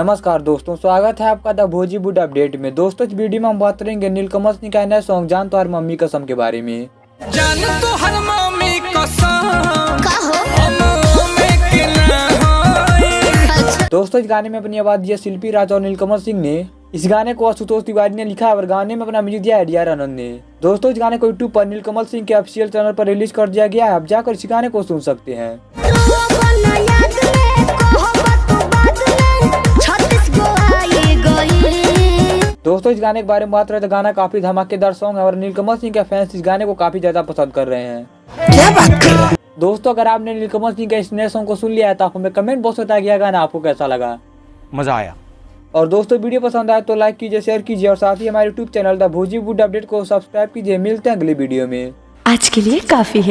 नमस्कार दोस्तों, स्वागत है आपका द भोजीवुड अपडेट में। दोस्तों, इस वीडियो में हम बात करेंगे नीलकमल सिंह का नया सॉन्ग जान तो हर मम्मी कसम के बारे में। जान तो हर मम्मी कसम दोस्तों, इस गाने में अपनी आवाज दी है शिल्पी राज और नीलकमल सिंह ने। इस गाने को आशुतोष तिवारी ने लिखा है और गाने में अपना म्यूजिक दिया है डीआर आनंद ने। दोस्तों, इस गाने को यूट्यूब पर नीलकमल सिंह के ऑफिशियल चैनल पर रिलीज कर दिया गया है। आप जाकर इस गाने को सुन सकते हैं। दोस्तों, इस गाने के बारे में बात करें तो गाना काफी धमाकेदार सॉन्ग है और नीलकमल सिंह के फैंस इस गाने को काफी ज्यादा पसंद कर रहे हैं। क्या बात कर रहा है? दोस्तों, अगर आपने नीलकमल सिंह के इस नए सॉन्ग को सुन लिया है तो आप हमें कमेंट बॉक्स में बताइए गाना आपको कैसा लगा। मजा आया। और दोस्तों, वीडियो पसंद आए तो लाइक कीजिए, शेयर कीजिए और साथ ही हमारे यूट्यूब चैनल द भोजीवुड अपडेट को सब्सक्राइब कीजिए। मिलते हैं अगली वीडियो में। आज के लिए काफी है।